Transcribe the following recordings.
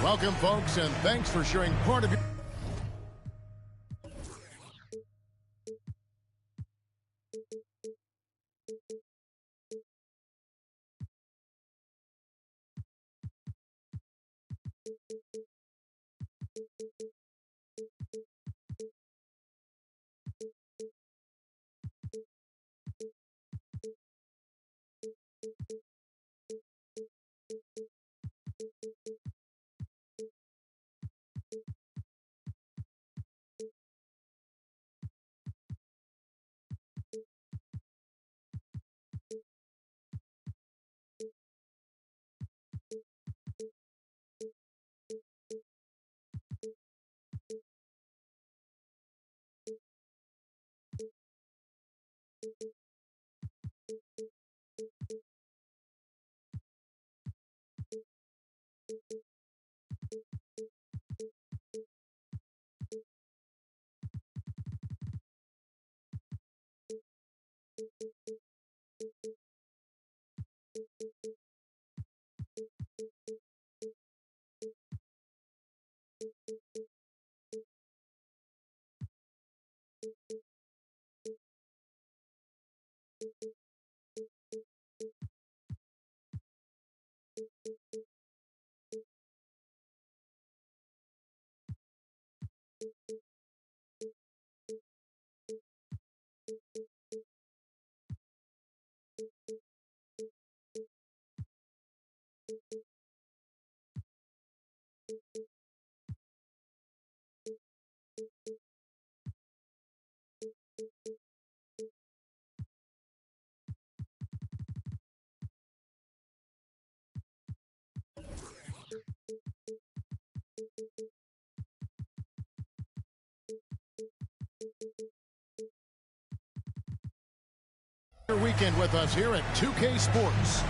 Welcome, folks, and thanks for sharing part of your... Weekend with us here at 2K Sports.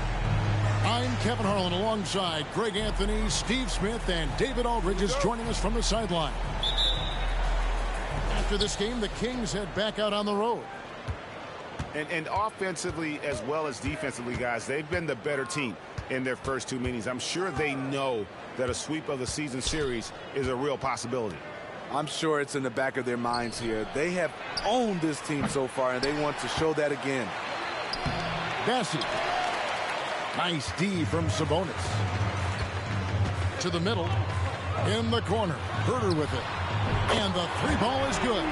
I'm Kevin Harlan alongside Greg Anthony, Steve Smith, and David Aldridge is joining us from the sideline. After this game, the Kings head back out on the road. And offensively as well as defensively, guys, they've been the better team in their first two meetings. I'm sure they know that a sweep of the season series is a real possibility. I'm sure it's in the back of their minds here. They have owned this team so far, and they want to show that again. Bassett. Nice D from Sabonis. To the middle. In the corner. Herter with it. And the three ball is good.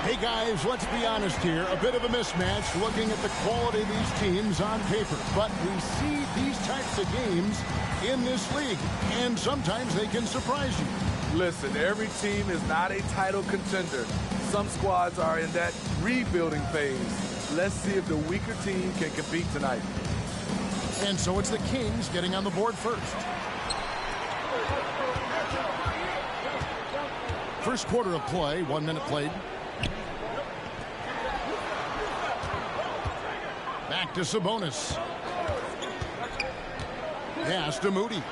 Hey, guys, let's be honest here. A bit of a mismatch looking at the quality of these teams on paper. But we see these types of games in this league. And sometimes they can surprise you. Listen, every team is not a title contender. Some squads are in that rebuilding phase. Let's see if the weaker team can compete tonight. And so it's the Kings getting on the board first. First quarter of play, 1 minute played. Back to Sabonis. Pass to Moody.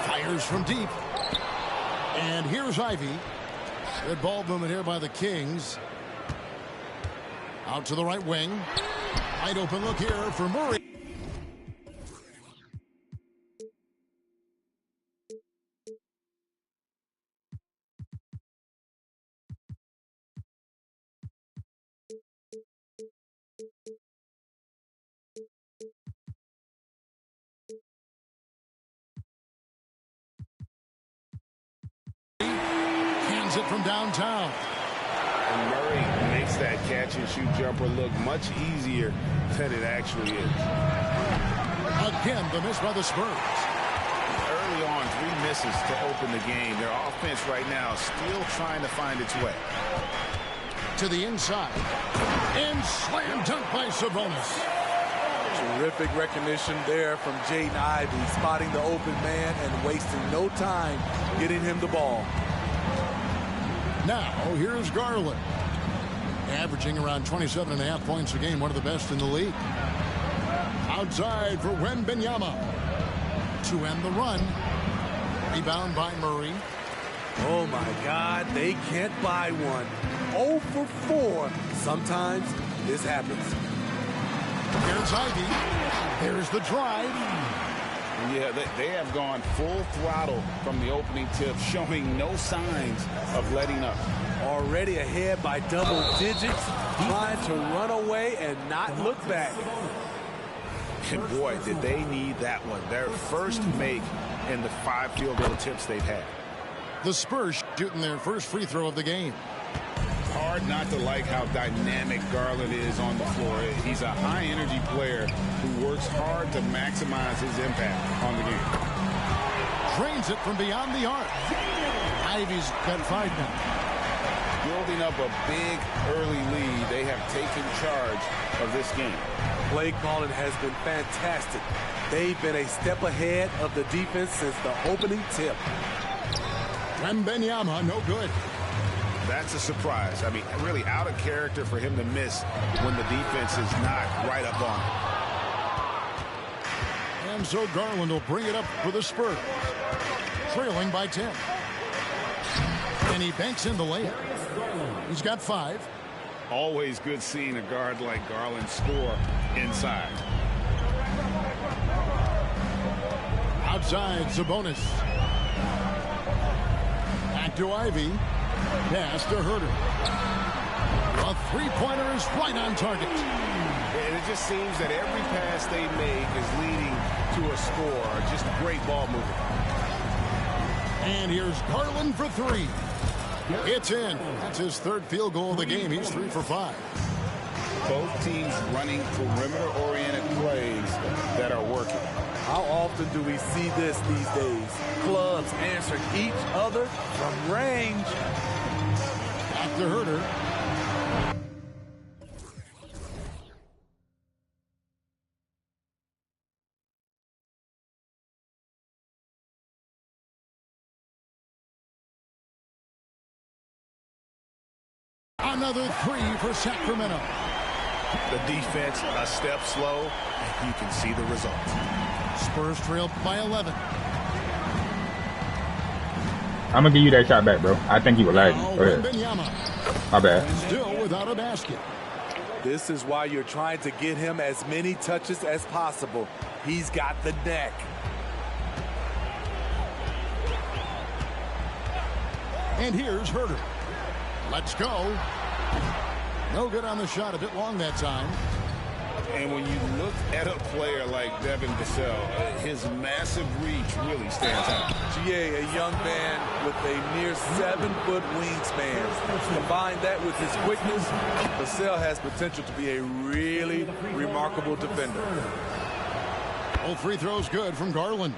Fires from deep. And here's Ivy. Good ball movement here by the Kings. Out to the right wing. Wide open look here for Murray. Hands it from downtown. And Murray makes that catch-and-shoot jumper look much easier than it actually is. Again, the miss by the Spurs. Early on, 3 misses to open the game. Their offense right now still trying to find its way. To the inside. And slam dunk by Sabonis. Terrific recognition there from Jaden Ivey, spotting the open man and wasting no time getting him the ball. Now, here's Garland. Averaging around 27.5 points a game, one of the best in the league. Outside for Wembanyama. To end the run. Rebound by Murray. Oh, my God, they can't buy one. 0 for 4. Sometimes this happens. Here's Ivy. There's the drive. Yeah, they have gone full throttle from the opening tip, showing no signs of letting up. Already ahead by double digits, trying to run away and not look back. And boy, did they need that one. Their first make in the 5 field goal attempts they've had. The Spurs shooting their first free throw of the game. Hard not to like how dynamic Garland is on the floor. He's a high-energy player who works hard to maximize his impact on the game. Drains it from beyond the arc. Ivy's got 5 now. Building up a big early lead, they have taken charge of this game. Play calling has been fantastic. They've been a step ahead of the defense since the opening tip. Wembanyama, no good. That's a surprise. I mean, really out of character for him to miss when the defense is not right up on him. And so Garland will bring it up for the Spurs. Trailing by 10. And he banks in the layup. He's got 5. Always good seeing a guard like Garland score inside. Outside, Sabonis. Back to Ivy. Pass to Herter. A three-pointer is right on target. And it just seems that every pass they make is leading to a score. Just great ball movement. And here's Garland for 3. It's in. That's his 3rd field goal of the game. He's 3 for 5. Both teams running perimeter-oriented plays that are working. How often do we see this these days? Clubs answering each other from range. Back to Herter. Another 3 for Sacramento. The defense a step slow, and you can see the results. Spurs trail by 11. I'm gonna give you that shot back, bro. I think you were lagging. Go ahead. Wembanyama. My bad. Still without a basket. This is why you're trying to get him as many touches as possible. He's got the neck. And here's Herter. Let's go. No good on the shot. A bit long that time. And when you look at a player like Devin Vassell, his massive reach really stands out. GA, a young man with a near 7-foot wingspan. Combine that with his quickness, Vassell has potential to be a really remarkable defender. All free throws good from Garland.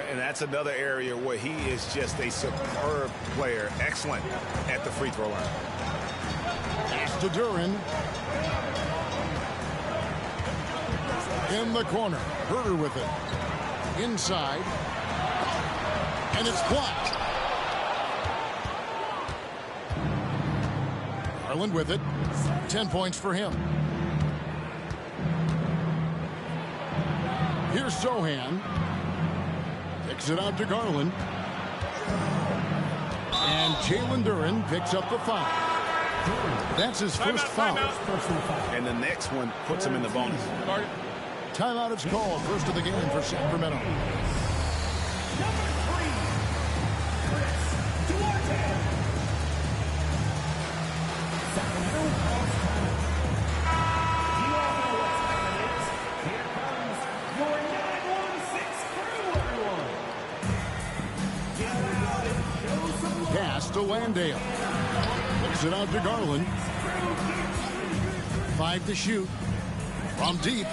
And that's another area where he is just a superb player. Excellent at the free throw line. Pass to Duran. In the corner. Herter with it. Inside. And it's blocked. Garland with it. 10 points for him. Here's Sohan. Kicks it out to Garland. And Jalen Duran picks up the foul. That's his first foul. And the next one puts him in the bonus. Timeout is called. First of the game for Sacramento. Pass to Landale. Looks it out to Garland. 5 to shoot. From deep.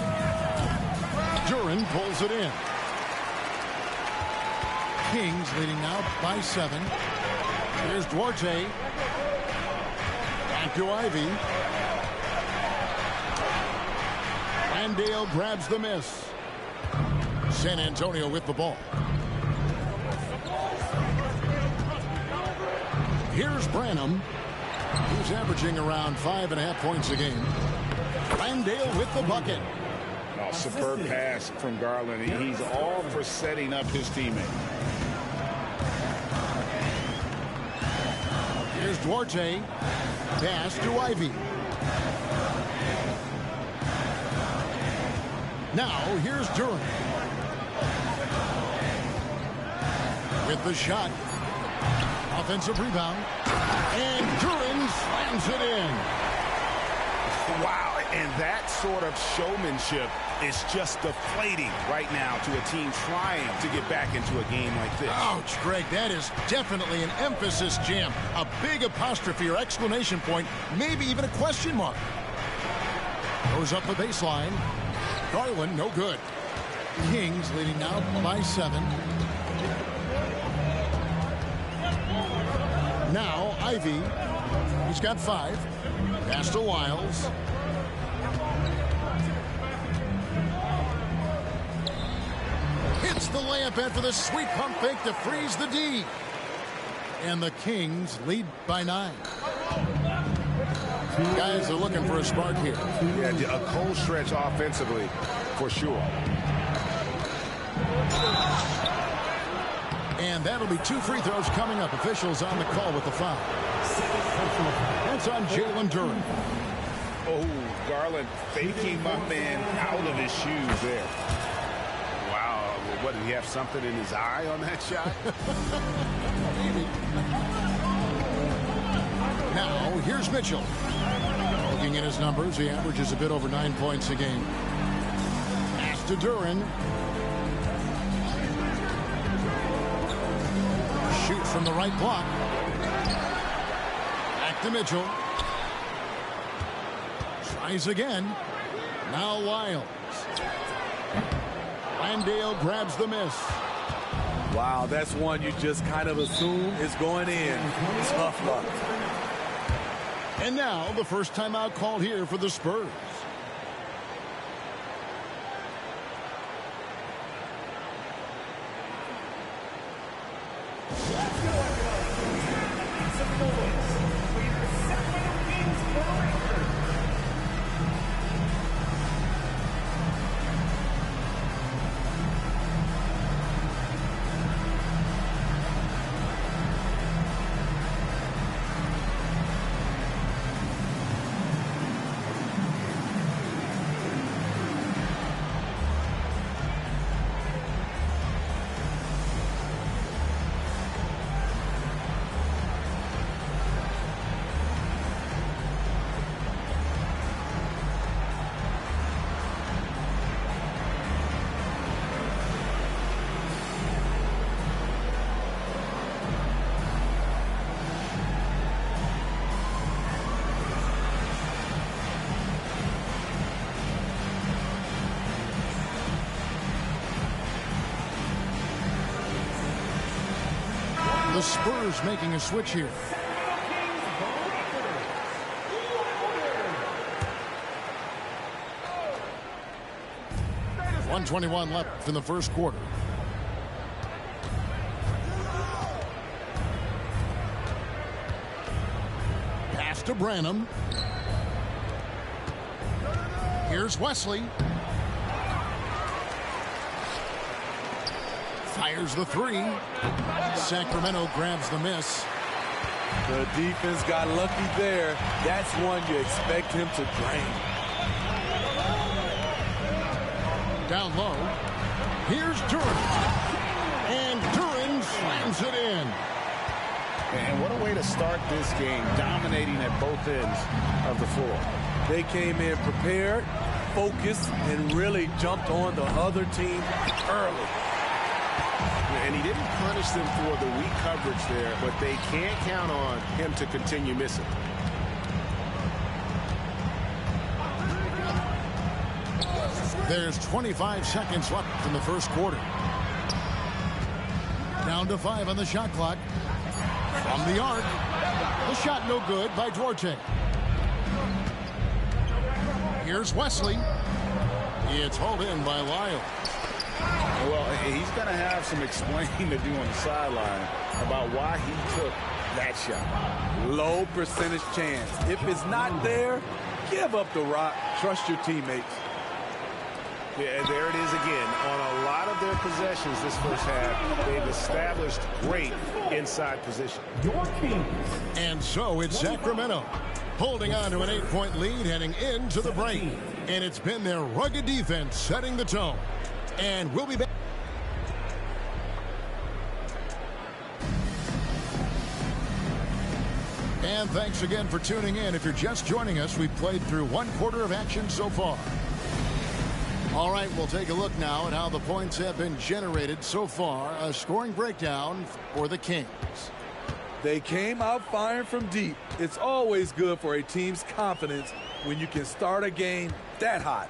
Duran pulls it in. Kings leading now by 7. Here's Duarte. Back to Ivy. Landale grabs the miss. San Antonio with the ball. Here's Branham, who's averaging around 5.5 points a game. Landale with the bucket. Oh, superb pass from Garland. He's all for setting up his teammate. Here's Duarte. Pass to Ivy. Now here's Duran. with the shot. Offensive rebound. And Duran slams it in. Wow, and that sort of showmanship is just deflating right now to a team trying to get back into a game like this. Ouch, Greg, that is definitely an emphasis jam. A big apostrophe or exclamation point, maybe even a question mark. Goes up the baseline. Garland, no good. Kings leading now by 7. Now, Ivy. He's got 5. Pass to Wiles. Hits the layup after the sweet pump fake to freeze the D. And the Kings lead by 9. Guys are looking for a spark here. Yeah, a cold stretch offensively, for sure. And that'll be 2 free throws coming up. Officials on the call with the foul. That's on Jalen Duran. Oh, Garland faking my man out of his shoes there. Wow, what, did he have something in his eye on that shot? Maybe. Now, here's Mitchell. Looking at his numbers, he averages a bit over 9 points a game. Pass to Duran. Shoot from the right block. Back to Mitchell. Tries again. Now Wiles. Landale grabs the miss. Wow, that's one you just kind of assume is going in. Tough luck. And now the first timeout called here for the Spurs. The Spurs making a switch here. .121 left in the first quarter. Pass to Branham. Here's Wesley. Fires the 3. Sacramento grabs the miss. The defense got lucky there. That's one you expect him to drain. Down low. Here's Duran. And Duran slams it in. And what a way to start this game, dominating at both ends of the floor. They came in prepared, focused, and really jumped on the other team early. And he didn't punish them for the weak coverage there, but they can't count on him to continue missing. There's 25 seconds left in the first quarter. Down to 5 on the shot clock. From the arc. The shot no good by Duarte. Here's Wesley. It's hauled in by Wiles. Well, he's going to have some explaining to do on the sideline about why he took that shot. Low percentage chance. If it's not there, give up the rock. Trust your teammates. Yeah, there it is again. On a lot of their possessions this first half, they've established great inside position. And so it's Sacramento holding on to an 8-point lead heading into the break. And it's been their rugged defense setting the tone. And we'll be back. And thanks again for tuning in. If you're just joining us, we've played through 1/4 of action so far. All right, we'll take a look now at how the points have been generated so far. A scoring breakdown for the Kings. They came out firing from deep. It's always good for a team's confidence when you can start a game that hot.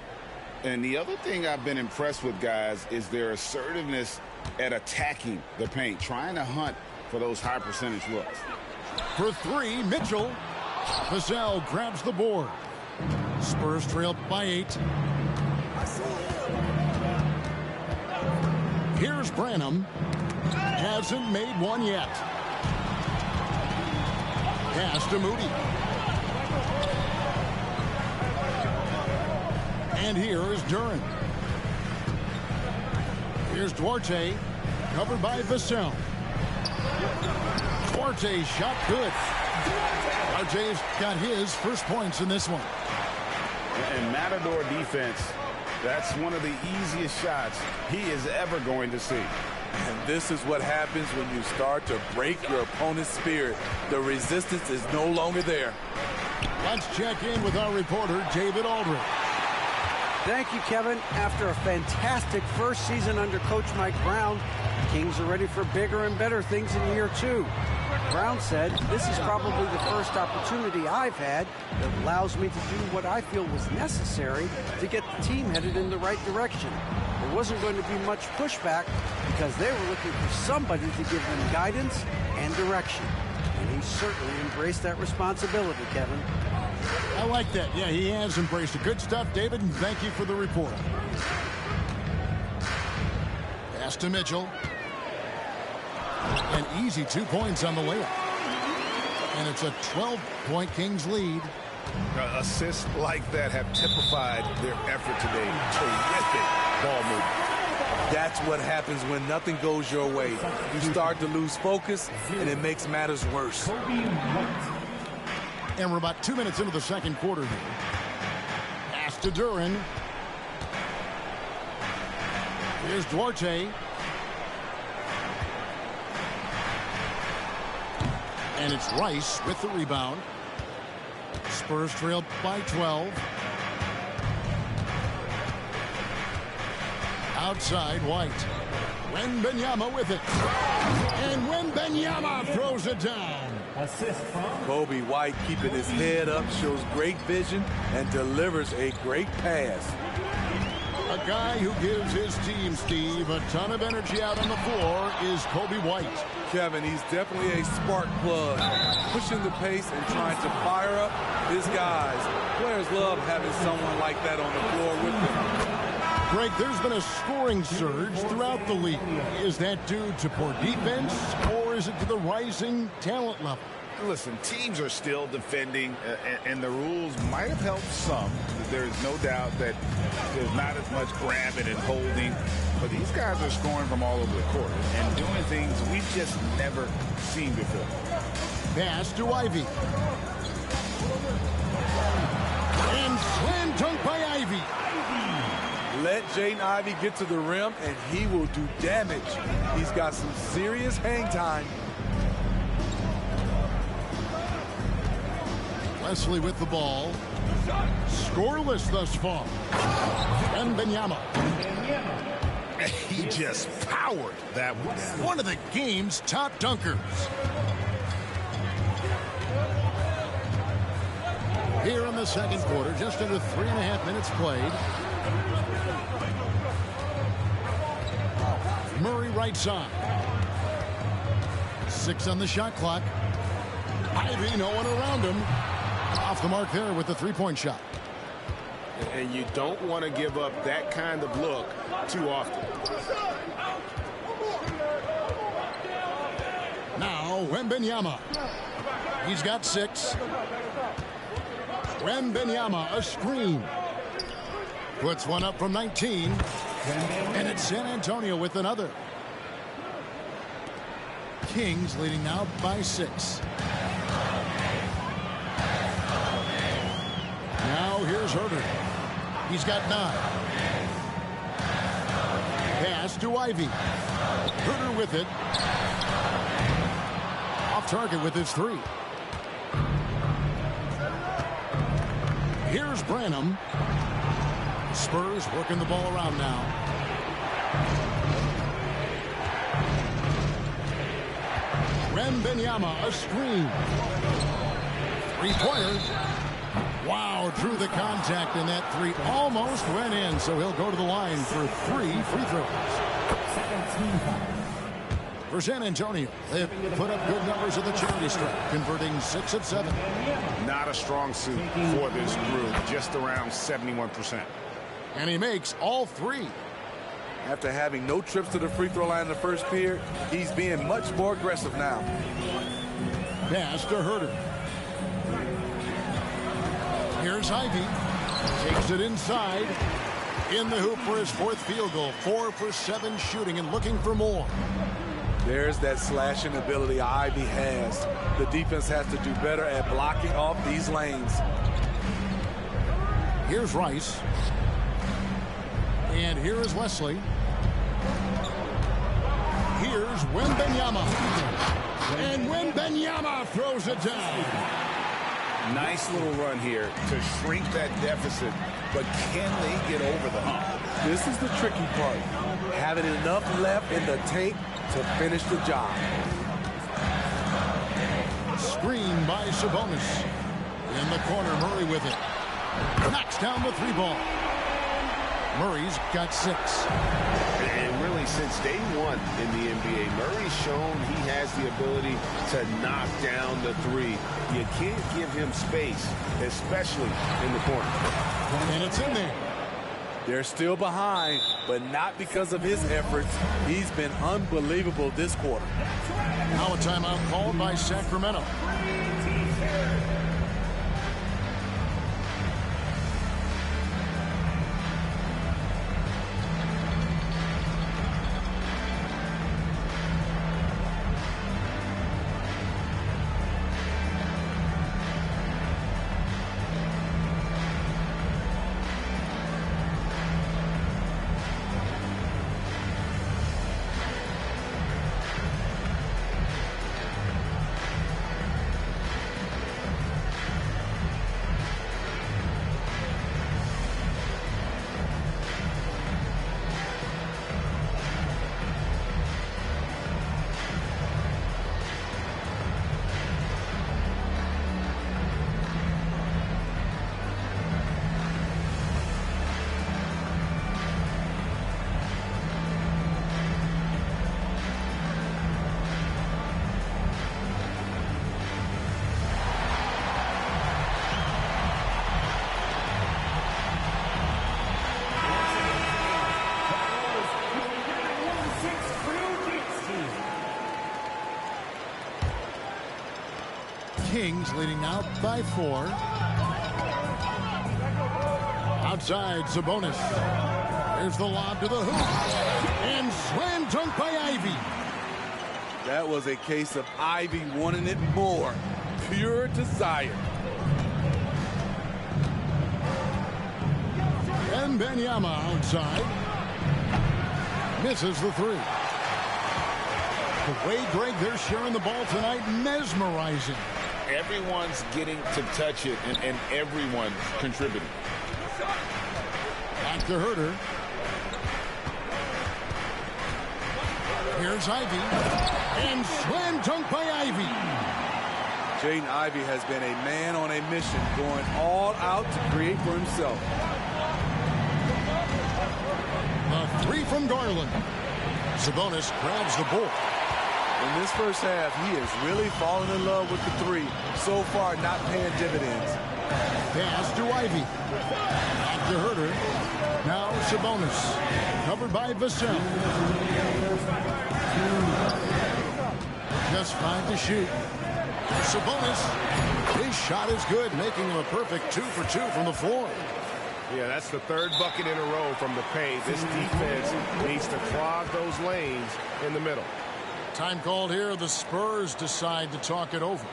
And the other thing I've been impressed with, guys, is their assertiveness at attacking the paint, trying to hunt for those high percentage looks. For three, Mitchell. Vassell grabs the board. Spurs trail by 8. Here's Branham. Hasn't made one yet. Pass to Moody. And here is Duran. Here's Duarte. Covered by Vassell. Duarte shot good. Duarte's got his first points in this one. And Matador defense, that's one of the easiest shots he is ever going to see. And this is what happens when you start to break your opponent's spirit. The resistance is no longer there. Let's check in with our reporter, David Aldridge. Thank you, Kevin. After a fantastic first season under Coach Mike Brown, the Kings are ready for bigger and better things in year 2. Brown said, "This is probably the first opportunity I've had that allows me to do what I feel was necessary to get the team headed in the right direction. There wasn't going to be much pushback because they were looking for somebody to give them guidance and direction." And he certainly embraced that responsibility, Kevin. I like that. Yeah, he has embraced it. Good stuff, David, and thank you for the report. Pass to Mitchell. An easy 2 points on the layup. And it's a 12-point Kings lead. Assists like that have typified their effort today. Terrific ball movement. That's what happens when nothing goes your way. You start to lose focus, and it makes matters worse. And we're about 2 minutes into the second quarter here. Pass to Duran. Here's Duarte. And it's Rice with the rebound. Spurs trail by 12. Outside, White. Wembanyama with it. And Wembanyama throws it down. Kobe White keeping his head up, shows great vision, and delivers a great pass. A guy who gives his team, Steve, a ton of energy out on the floor is Kobe White. Kevin, he's definitely a spark plug, pushing the pace and trying to fire up his guys. Players love having someone like that on the floor with them. Greg, there's been a scoring surge throughout the league. Is that due to poor defense, or is it to the rising talent level? Listen, teams are still defending, and the rules might have helped some. There's no doubt that there's not as much grabbing and holding. But these guys are scoring from all over the court and doing things we've just never seen before. Pass to Ivy. And slam dunk by Ivy. Let Jaden Ivey get to the rim, and he will do damage. He's got some serious hang time. Leslie with the ball. Scoreless thus far. And Wembanyama. He just powered that one. One of the game's top dunkers. Here in the second quarter, just under 3.5 minutes played. Murray right side. 6 on the shot clock. Ivy, no one around him. Off the mark there with the three-point shot. And you don't want to give up that kind of look too often. Now, Wembanyama. He's got 6. Wembanyama, a screen. Puts one up from 19. And it's San Antonio with another. Kings leading now by 6. Now here's Herter. He's got 9. Pass to Ivy. Herter with it. Off target with his 3. Here's Branham. Spurs working the ball around now. Wembanyama, a screen. Three-pointer. Wow, drew the contact, and that three almost went in, so he'll go to the line for 3 free throws. For San Antonio, they've put up good numbers at the charity stripe, converting 6 of 7. Not a strong suit for this group, just around 71%. And he makes all 3. After having no trips to the free throw line in the first period, he's being much more aggressive now. Pass to Herter. Here's Ivy. Takes it inside. In the hoop for his 4th field goal. 4 for 7 shooting and looking for more. There's that slashing ability Ivy has. The defense has to do better at blocking off these lanes. Here's Rice. And here is Wesley. Here's Wembanyama. And Wembanyama throws it down. Nice little run here to shrink that deficit, but can they get over the hump? This is the tricky part. Having enough left in the tank to finish the job. Screen by Sabonis. In the corner, Murray with it. Knocks down the 3-ball. Murray's got 6. And really, since day one in the NBA, Murray's shown he has the ability to knock down the 3. You can't give him space, especially in the corner. And it's in there. They're still behind, but not because of his efforts. He's been unbelievable this quarter. Now a timeout called by Sacramento. Kings leading now by 4. Outside, Sabonis. There's the lob to the hoop. And slam dunk by Ivy. That was a case of Ivy wanting it more. Pure desire. Wembanyama outside. Misses the 3. The way, Greg, they're sharing the ball tonight, mesmerizing. Everyone's getting to touch it, and everyone's contributing. Back to Herter. Here's Ivy. And slam dunk by Ivy. Jaden Ivey has been a man on a mission, going all out to create for himself. A 3 from Garland. Sabonis grabs the ball. In this first half, he has really fallen in love with the 3. So far, not paying dividends. Pass to Ivy. Back to Herter. Now Sabonis. Covered by Vassell. Just 5 to shoot. Sabonis. His shot is good, making him a perfect 2 for 2 from the floor. Yeah, that's the 3rd bucket in a row from the paint. This defense needs to clog those lanes in the middle. Time called here. The Spurs decide to talk it over.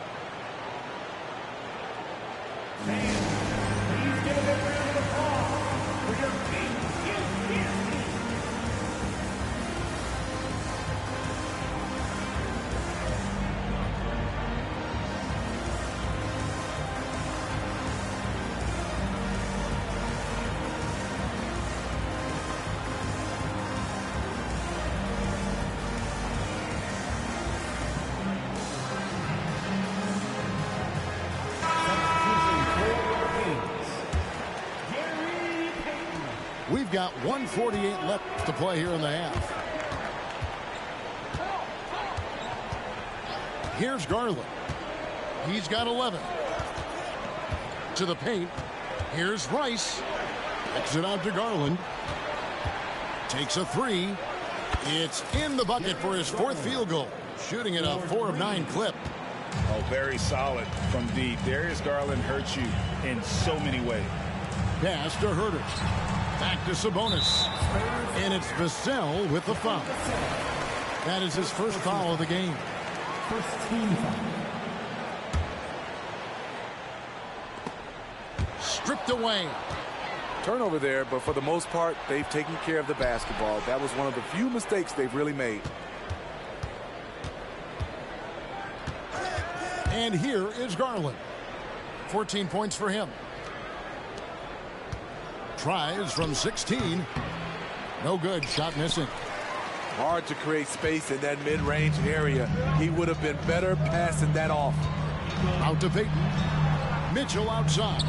got 1:48 left to play here in the half. Here's Garland. He's got 11. To the paint. Here's Rice. Kicks it out to Garland. Takes a three. It's in the bucket for his 4th field goal. Shooting at a 4 of 9 clip. Oh, very solid from deep. Darius Garland hurts you in so many ways. Pass to Herter. Back to Sabonis. And it's Vassell with the foul. That is his first foul of the game. First team foul. Stripped away. Turnover there, but for the most part, they've taken care of the basketball. That was one of the few mistakes they've really made. And here is Garland. 14 points for him. Tries from 16. No good. Shot missing. Hard to create space in that mid-range area. He would have been better passing that off. Out to Payton. Mitchell outside.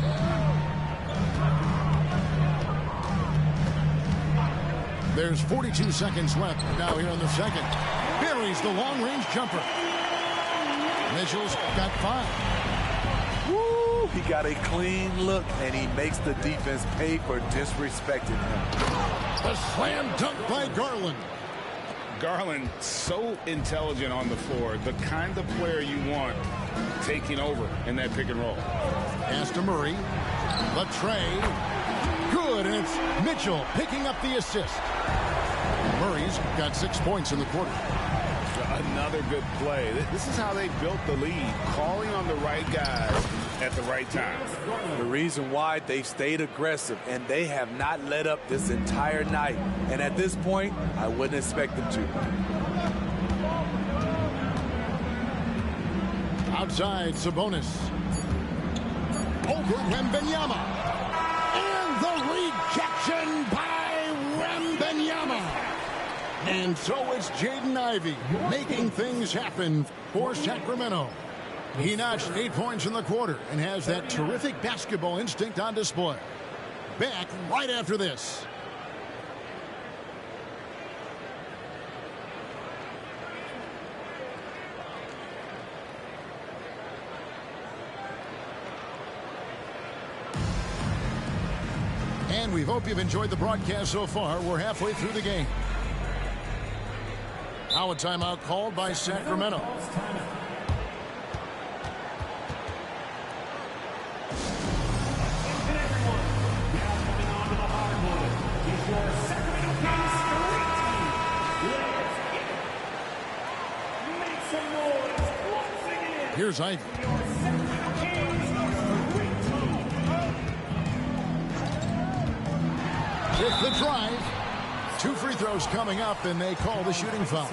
There's 42 seconds left now here in the second. Buries the long-range jumper. Mitchell's got 5. Woo! He got a clean look, and he makes the defense pay for disrespecting him. A slam dunk by Garland. Garland, so intelligent on the floor. The kind of player you want taking over in that pick and roll. Pass to Murray. The tray. Good, and it's Mitchell picking up the assist. Murray's got 6 points in the quarter. Another good play. This is how they built the lead, calling on the right guys at the right time. The reason why they've stayed aggressive, and they have not let up this entire night. And at this point, I wouldn't expect them to. Outside, Sabonis. Over Wembanyama. And the rejection by Wembanyama. And so it's Jaden Ivey making things happen for Sacramento. He notched 8 points in the quarter and has that terrific basketball instinct on display. Back right after this. And we hope you've enjoyed the broadcast so far. We're halfway through the game. Now a timeout called by Sacramento. Here's Ivey. With the drive. 2 free throws coming up, and they call the shooting foul.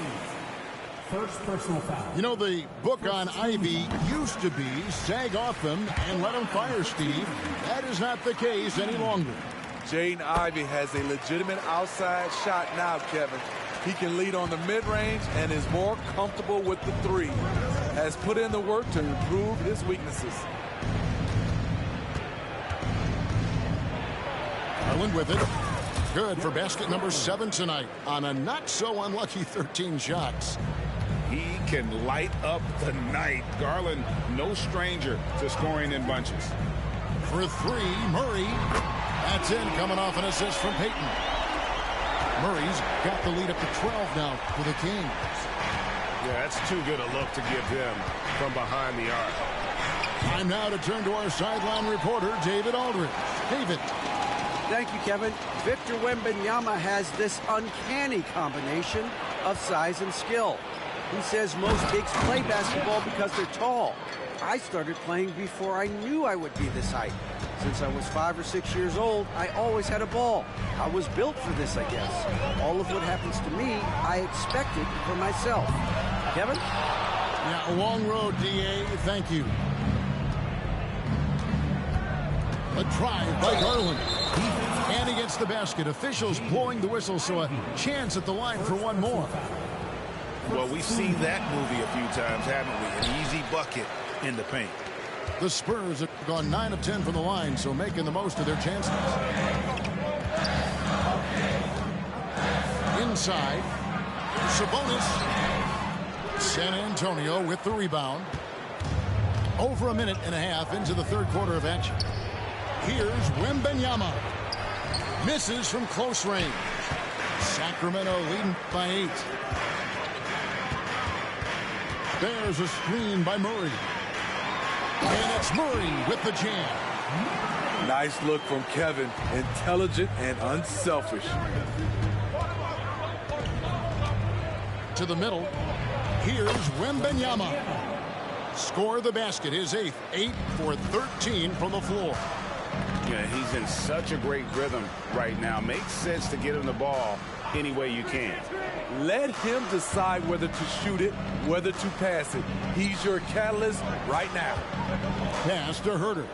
First personal foul. You know, the book on Ivey used to be sag off him and let him fire, Steve. That is not the case any longer. Jaden Ivey has a legitimate outside shot now, Kevin. He can lead on the mid-range and is more comfortable with the 3. Has put in the work to improve his weaknesses. Garland with it. Good for basket number 7 tonight on a not-so-unlucky 13 shots. He can light up the night. Garland, no stranger to scoring in bunches. For 3, Murray. That's in, coming off an assist from Payton. Murray's got the lead up to 12 now for the Kings. Yeah, that's too good a look to give them from behind the arc. Time now to turn to our sideline reporter, David Aldridge. David. Thank you, Kevin. Victor Wembanyama has this uncanny combination of size and skill. He says most bigs play basketball because they're tall. I started playing before I knew I would be this height. Since I was 5 or 6 years old, I always had a ball. I was built for this, I guess. All of what happens to me, I expected for myself. Kevin? Yeah, a long road, D.A. Thank you. A drive by Garland. And he gets the basket. Officials blowing the whistle, so a chance at the line for one more. Well, we've seen that movie a few times, haven't we? An easy bucket in the paint. The Spurs have gone 9 of 10 from the line, so making the most of their chances. inside. Sabonis. San Antonio with the rebound. Over a minute and a half into the third quarter of action. Here's Wembanyama. Misses from close range. Sacramento leading by 8. There's a screen by Murray. And it's Murray with the jam. Nice look from Kevin. Intelligent and unselfish. To the middle. Here's Wembanyama. Score the basket. His 8th. 8 for 13 from the floor. Yeah, he's in such a great rhythm right now. Makes sense to get him the ball any way you can. Let him decide whether to shoot it, whether to pass it. He's your catalyst right now. Pass to Herter.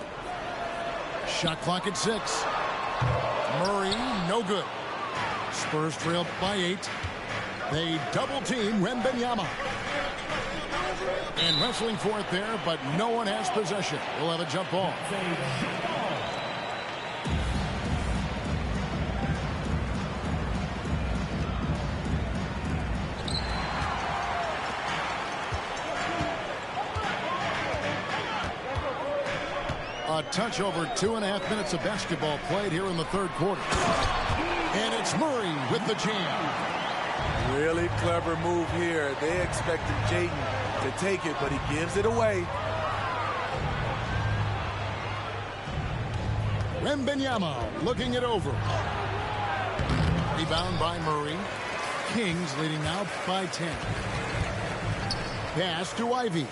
Shot clock at 6. Murray, no good. Spurs trail by 8. They double team Wembanyama. And wrestling for it there, but no one has possession. We'll have a jump ball. A touch over 2.5 minutes of basketball played here in the third quarter. And it's Murray with the jam. Really clever move here. They expected Jaden to take it, but he gives it away. Wembanyama looking it over. Rebound by Murray. Kings leading now by 10. Pass to Ivy.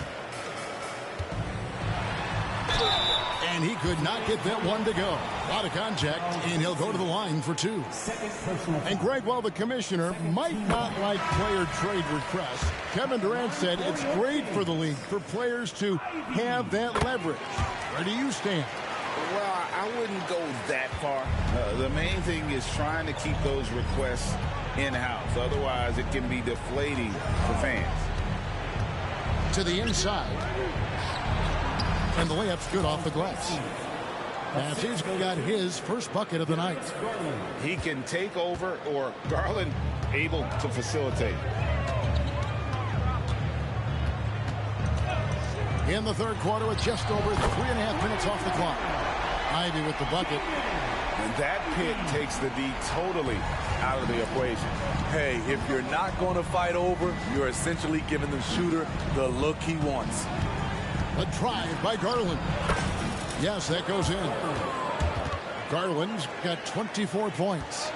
And he could not get that one to go. A lot of contact, and he'll go to the line for 2. And Greg, while the commissioner might not like player trade requests, Kevin Durant said it's great for the league for players to have that leverage. Where do you stand? Well, I wouldn't go that far. The main thing is trying to keep those requests in-house. Otherwise, it can be deflating for fans. To the inside. And the layup's good off the glass. Matthews got his first bucket of the night. He can take over, or Garland able to facilitate. In the third quarter with just over 3.5 minutes off the clock. Ivy with the bucket. And that pick takes the D totally out of the equation. Hey, if you're not going to fight over, you're essentially giving the shooter the look he wants. A drive by Garland. Yes, that goes in. Garland's got 24 points.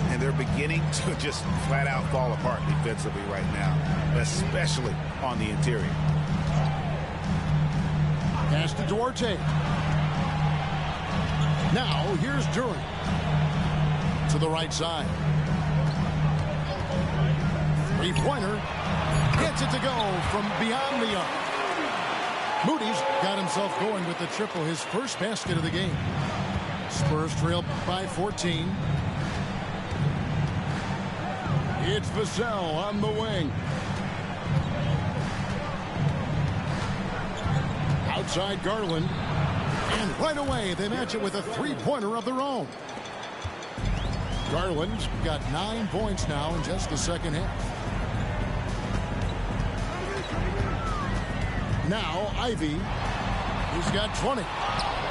And they're beginning to just flat out fall apart defensively right now, especially on the interior. Pass to Duarte. Now here's Durant. To the right side. Three-pointer. Gets it to go from beyond the arc. Moody's got himself going with the triple, his first basket of the game. Spurs trail by 14. It's Vassell on the wing. Outside Garland. And right away they match it with a three-pointer of their own. Garland's got 9 points now in just the second half. Now Ivy, he's got 20,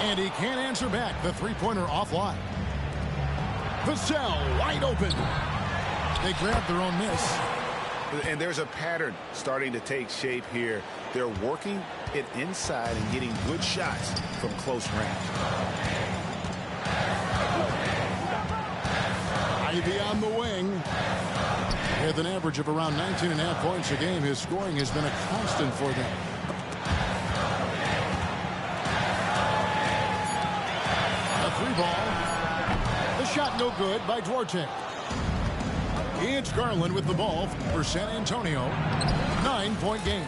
and he can't answer back. The three-pointer offline. Vassell wide open. They grab their own miss. And there's a pattern starting to take shape here. They're working it inside and getting good shots from close range. Ivy on the wing. With an average of around 19.5 points a game, his scoring has been a constant for them. Free ball. The shot no good by Duarte. It's Garland with the ball for San Antonio. 9-point game.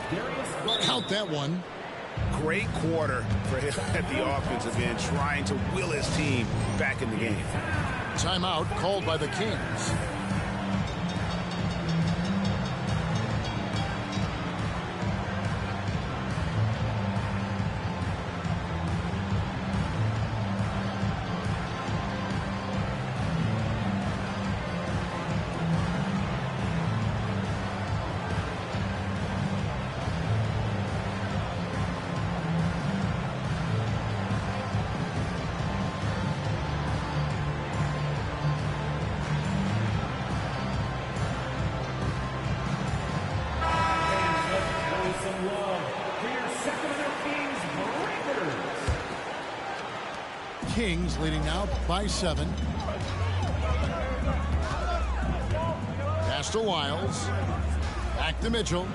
Count that one. Great quarter for him at the offensive end, trying to will his team back in the game. Timeout called by the Kings. Kings leading now by 7. Pass to Wiles. Back to Mitchell.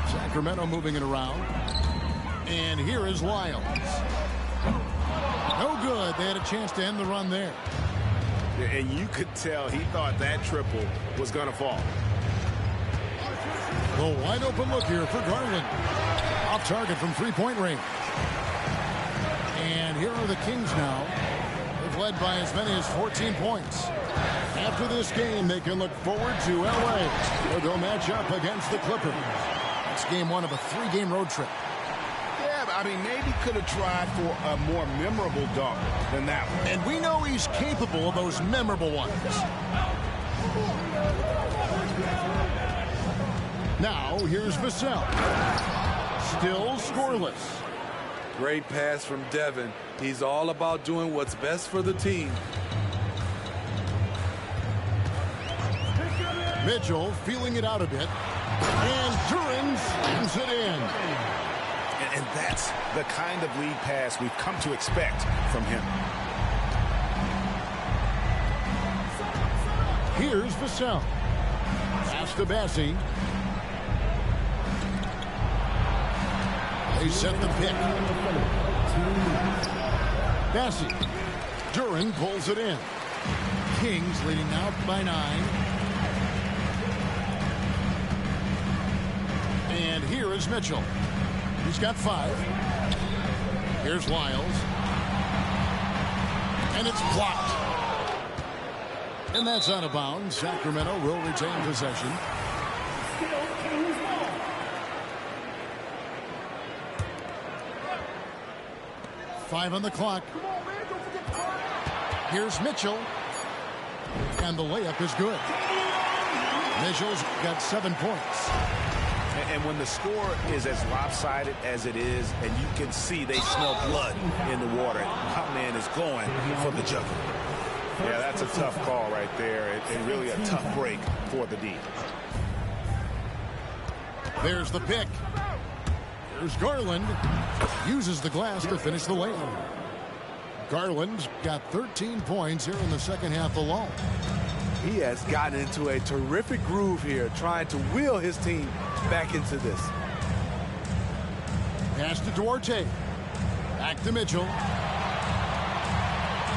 Sacramento moving it around. And here is Wiles. No good. They had a chance to end the run there. And you could tell he thought that triple was going to fall. The wide open look here for Garland. Off target from three-point range. And here are the Kings now. They've led by as many as 14 points. After this game, they can look forward to L.A., where they'll match up against the Clippers. That's game 1 of a 3-game road trip. Yeah, I mean, maybe could have tried for a more memorable dunk than that one. And we know he's capable of those memorable ones. Now, here's Vassell. Still scoreless. Great pass from Devin. He's all about doing what's best for the team. Mitchell feeling it out a bit. And Duran slams it in. And that's the kind of lead pass we've come to expect from him. Here's Vassell. Pass to Bassie. They set the pick. Bassie. Duran pulls it in. Kings leading out by 9. And here is Mitchell. He's got 5. Here's Wiles. And it's blocked. And that's out of bounds. Sacramento will retain possession. Five on the clock. Here's Mitchell. And the layup is good. Mitchell's got 7 points. And when the score is as lopsided as it is, and you can see they smell blood in the water, my man is going for the jugular. Yeah, that's a tough call right there, and really a tough break for the D. There's the pick. Here's Garland. Uses the glass to finish the layup. Garland's got 13 points here in the second half alone. He has gotten into a terrific groove here, trying to wheel his team back into this. Pass to Duarte. Back to Mitchell.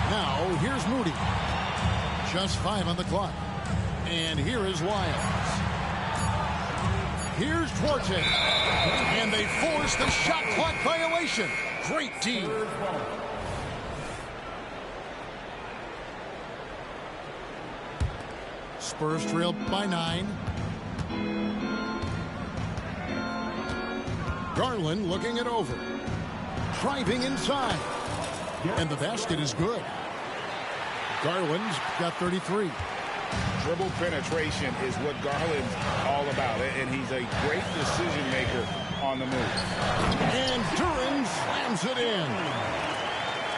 Now, here's Moody. Just 5 on the clock. And here is Wiles. Here's Duarte. And they force the shot clock violation. Great team. Spurs trail by 9. Garland looking it over. Driving inside. And the basket is good. Garland's got 33. Dribble penetration is what Garland's all about, and he's a great decision maker on the move. And Duran slams it in.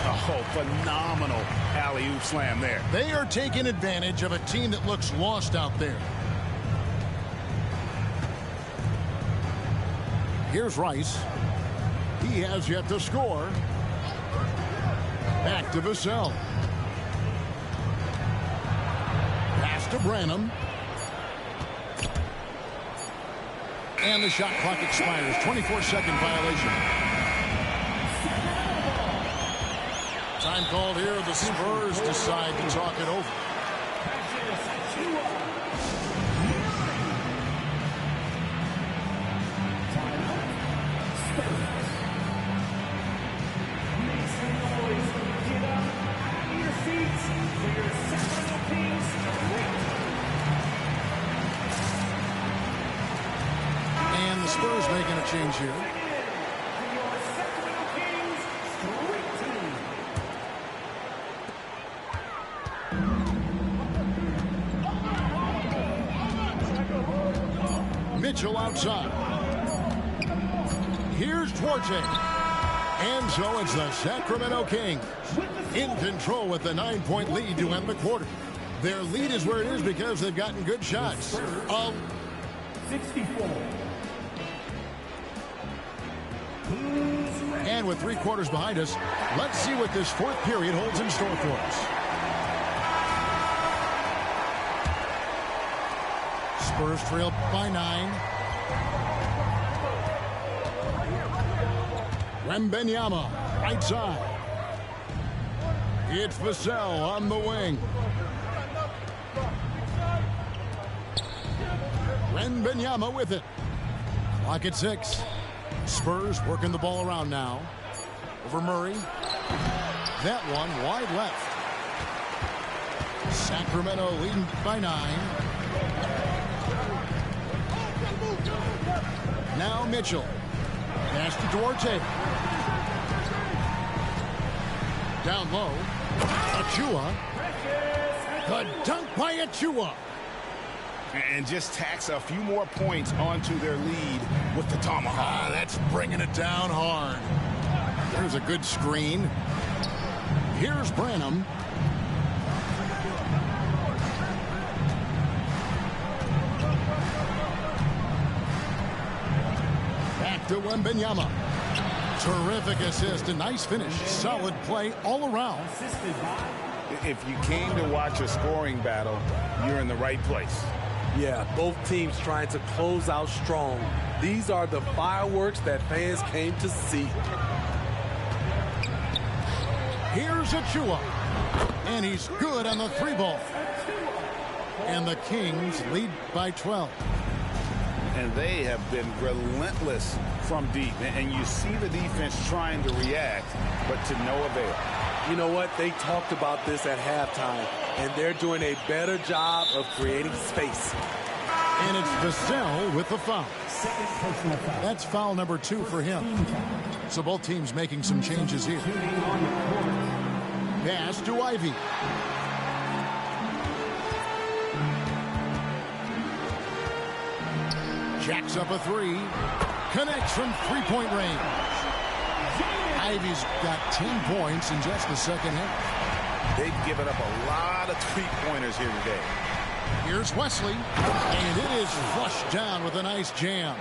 Oh, phenomenal alley-oop slam there. They are taking advantage of a team that looks lost out there. Here's Rice. He has yet to score. Back to Vassell. Pass to Branham. And the shot clock expires. 24-second violation. Time called here. The Spurs decide to talk it over. And the Spurs making a change here. Mitchell outside. Here's Duarte. And so it's the Sacramento Kings in control with the 9-point lead to end the quarter. Their lead is where it is because they've gotten good shots. 64. Who's And with 3 quarters behind us, let's see what this 4th period holds in store for us. Spurs trail by 9. Wembanyama, right side. It's Vassell on the wing. Wembanyama with it. Clock at 6. Spurs working the ball around now. Over Murray. That one wide left. Sacramento leading by 9. Now Mitchell. Pass to Duarte. Down low. Achua. The dunk by Achua. And just tacks a few more points onto their lead with the tomahawk. That's bringing it down hard. There's a good screen. Here's Branham. Back to Wembanyama. Terrific assist. A nice finish. Solid play all around. If you came to watch a scoring battle, you're in the right place. Yeah, both teams trying to close out strong. These are the fireworks that fans came to see. Here's Achua. And he's good on the 3-ball. And the Kings lead by 12. And they have been relentless from deep. And you see the defense trying to react, but to no avail. You know what? They talked about this at halftime, and they're doing a better job of creating space. And it's Vassell with the foul. Second personal foul. That's foul number 2 for him. So both teams making some changes here. Pass to Ivy. Jacks up a 3. Connects from 3-point range. Ivy's got 10 points in just the second half. They've given up a lot of 3-pointers here today. Here's Wesley. And it is flushed down with a nice jam.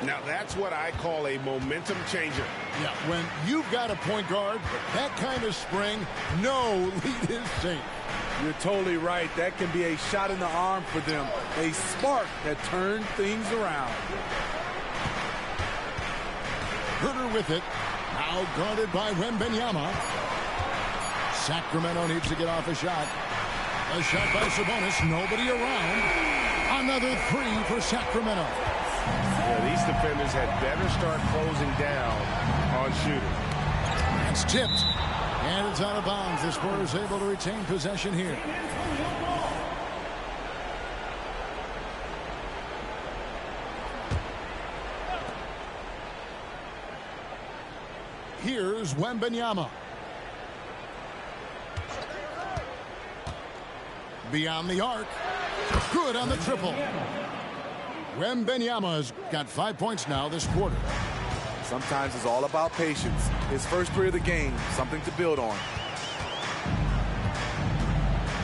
Now that's what I call a momentum changer. Yeah, when you've got a point guard, that kind of spring, no lead is safe. You're totally right. That can be a shot in the arm for them. A spark that turned things around. Herter with it. Now guarded by Wembanyama. Sacramento needs to get off a shot. A shot by Sabonis. Nobody around. Another 3 for Sacramento. Yeah, these defenders had better start closing down on shooting. It's tipped. And it's out of bounds. The Spurs able to retain possession here. Here's Wembanyama. Beyond the arc. Good on the triple. Wembanyama's got 5 points now this quarter. Sometimes it's all about patience. His first period of the game, something to build on.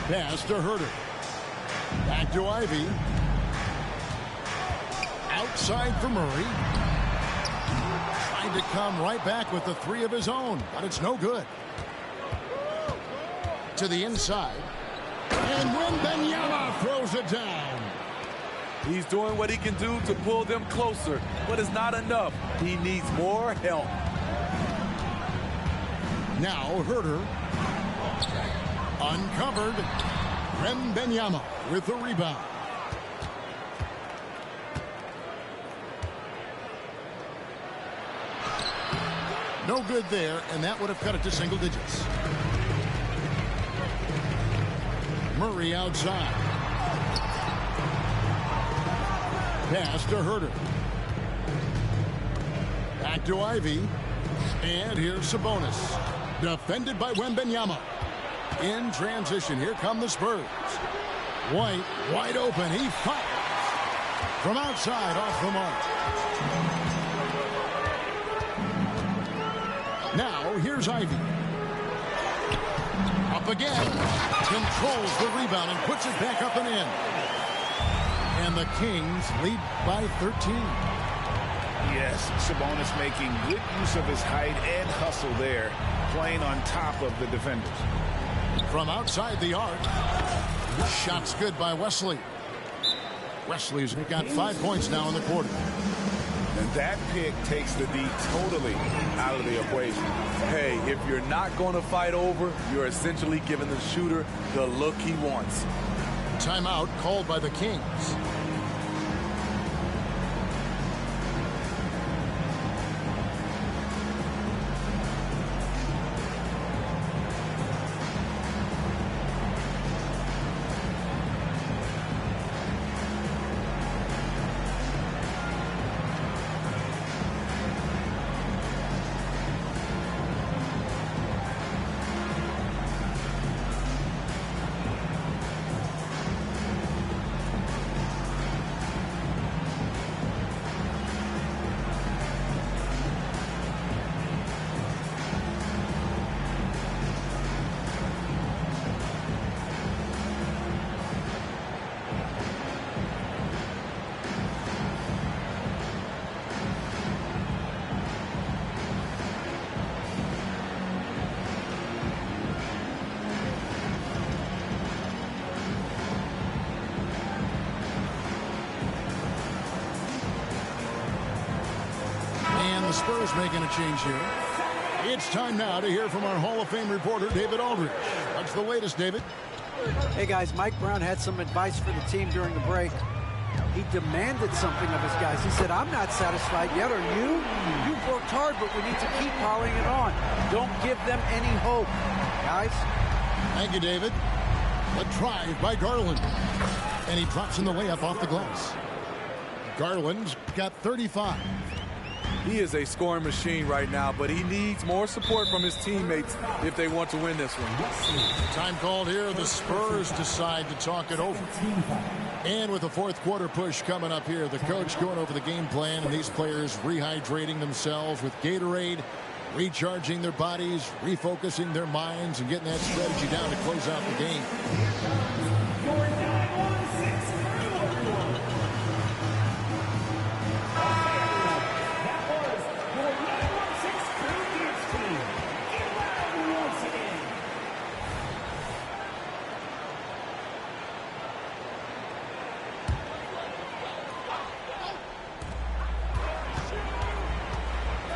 Pass to Herter. Back to Ivy. Outside for Murray. Trying to come right back with the 3 of his own, but it's no good. To the inside. And Wembanyama throws it down. He's doing what he can do to pull them closer, but it's not enough. He needs more help. Now Herter. Uncovered. Wembanyama with the rebound. No good there, and that would have cut it to single digits. Murray outside. Pass to Herter. Back to Ivy. And here's Sabonis. Defended by Wembanyama. In transition, here come the Spurs. White, wide open. He fires. From outside, off the mark. Now, here's Ivy. Up again. Controls the rebound and puts it back up and in. And the Kings lead by 13. Yes, Sabonis making good use of his height and hustle there, playing on top of the defenders. From outside the arc, shot's good by Wesley. Wesley's got 5 points now in the quarter. And that pick takes the D totally out of the equation. Hey, if you're not going to fight over, you're essentially giving the shooter the look he wants. Timeout called by the Kings. The Spurs making a change here. It's time now to hear from our Hall of Fame reporter, David Aldridge. What's the latest, David? Hey, guys, Mike Brown had some advice for the team during the break. He demanded something of his guys. He said, I'm not satisfied yet. Are you? You've worked hard, but we need to keep piling it on. Don't give them any hope. Guys? Thank you, David. A drive by Garland. And he drops in the layup off the glass. Garland's got 35. He is a scoring machine right now, but he needs more support from his teammates if they want to win this one. Time called here. The Spurs decide to talk it over. And with the fourth quarter push coming up here, the coach going over the game plan and these players rehydrating themselves with Gatorade, recharging their bodies, refocusing their minds, and getting that strategy down to close out the game.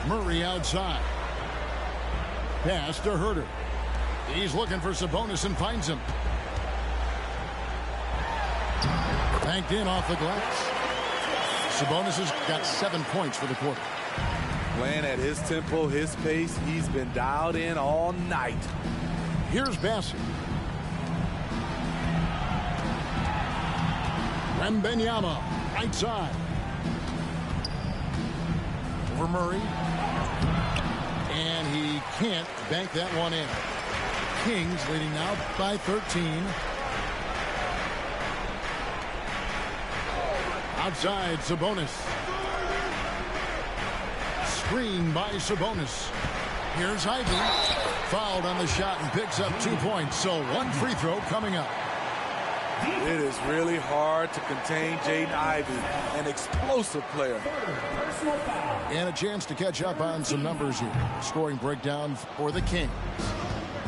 Murray outside. Pass to Herter. He's looking for Sabonis and finds him. Banked in off the glass. Sabonis has got 7 points for the quarter. Playing at his tempo, his pace. He's been dialed in all night. Here's Bassett. Wembanyama, right side. Over Murray. And he can't bank that one in. Kings leading now by 13. Outside, Sabonis. Screen by Sabonis. Here's Ivy. Fouled on the shot and picks up 2 points. So one free throw coming up. It is really hard to contain Jaden Ivey, an explosive player. And a chance to catch up on some numbers here. Scoring breakdown for the Kings.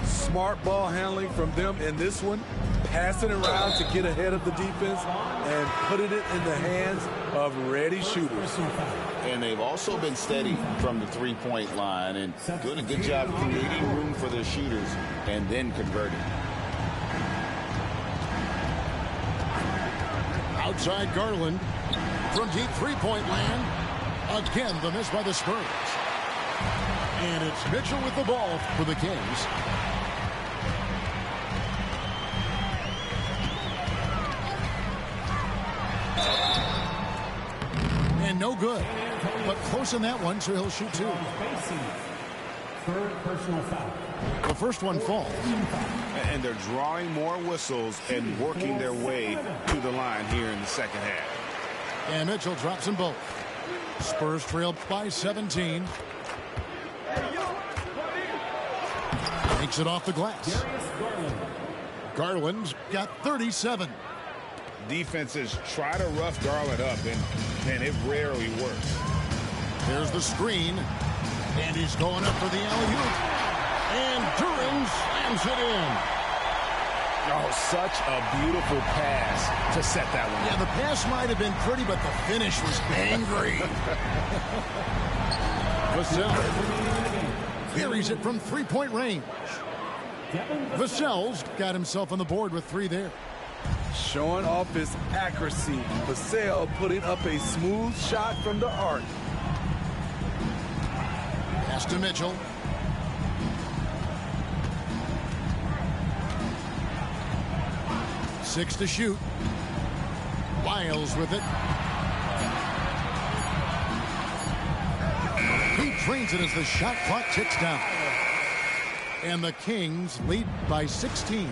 Smart ball handling from them in this one. Passing around to get ahead of the defense and putting it in the hands of ready shooters. And they've also been steady from the three-point line and doing a good job creating room for their shooters and then converting. Outside Garland from deep three-point land. Again, the miss by the Spurs. And it's Mitchell with the ball for the Kings. And no good. But close in that one, so he'll shoot two. Third personal foul. The first one falls. And they're drawing more whistles and working their way to the line here in the second half. And Mitchell drops them both. Spurs trail by 17. Takes it off the glass. Garland's got 37. Defenses try to rough Garland up, and it rarely works. There's the screen. And he's going up for the alley-oop. And Duran slams it in. Oh, such a beautiful pass to set that one. Yeah, the pass might have been pretty, but the finish was angry. Vassell buries it from three-point range. Vassell's got himself on the board with 3 there. Showing off his accuracy. Vassell putting up a smooth shot from the arc. Pass to Mitchell. Six to shoot. Wiles with it. He drains it as the shot clock ticks down. And the Kings lead by 16.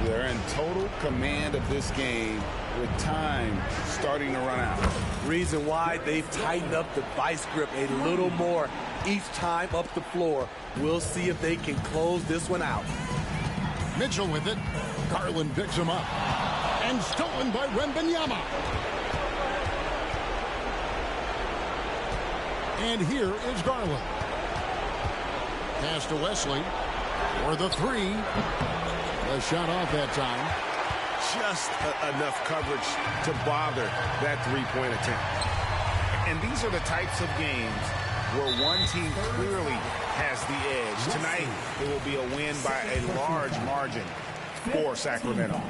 They're in total command of this game with time starting to run out. Reason why they've tightened up the vice grip a little more each time up the floor. We'll see if they can close this one out. Mitchell with it. Garland picks him up. And stolen by Wembanyama. And here is Garland. Pass to Wesley for the 3. A shot off that time. Just enough coverage to bother that three-point attempt. And these are the types of games where one team clearly has the edge. Tonight, it will be a win by a large margin for Sacramento.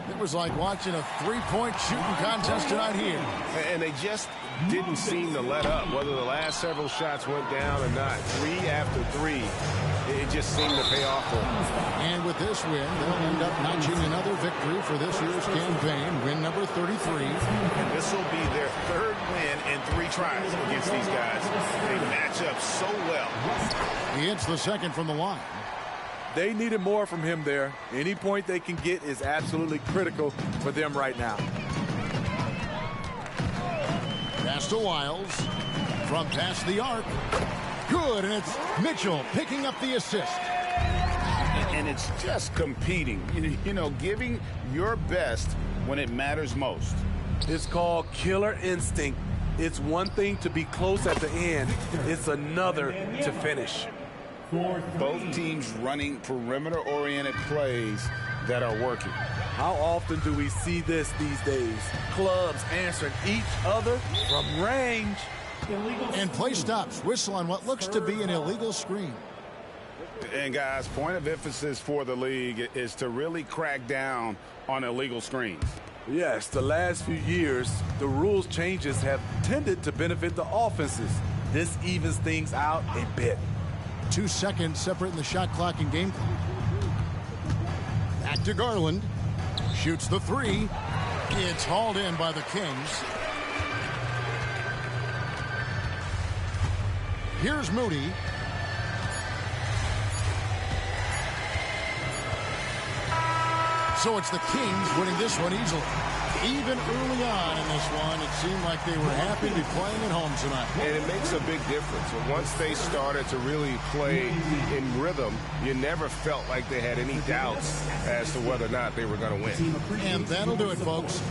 It was like watching a three-point shooting contest tonight here. And they just didn't seem to let up, whether the last several shots went down or not. 3 after 3, it just seemed to pay off for them. And with this win, they'll end up notching another victory for this year's campaign, win number 33. And this will be their 3rd win in 3 tries against these guys. They match up so well. He hits the second from the line. They needed more from him there. Any point they can get is absolutely critical for them right now. Pass to Wiles. From past the arc. Good, and it's Mitchell picking up the assist. And it's just competing, you know, giving your best when it matters most. It's called killer instinct. It's one thing to be close at the end. It's another to finish. Both teams running perimeter-oriented plays that are working. How often do we see this these days? Clubs answering each other from range. And play stops. Whistle on what looks to be an illegal screen. And guys, point of emphasis for the league is to really crack down on illegal screens. Yes, the last few years, the rules changes have tended to benefit the offenses. This evens things out a bit. 2 seconds separating the shot clock and game clock. Back to Garland. Shoots the 3. It's hauled in by the Kings. Here's Moody. So it's the Kings winning this one easily. Even early on in this one, it seemed like they were happy to be playing at home tonight. And it makes a big difference. And once they started to really play in rhythm, you never felt like they had any doubts as to whether or not they were going to win. And that'll do it, folks.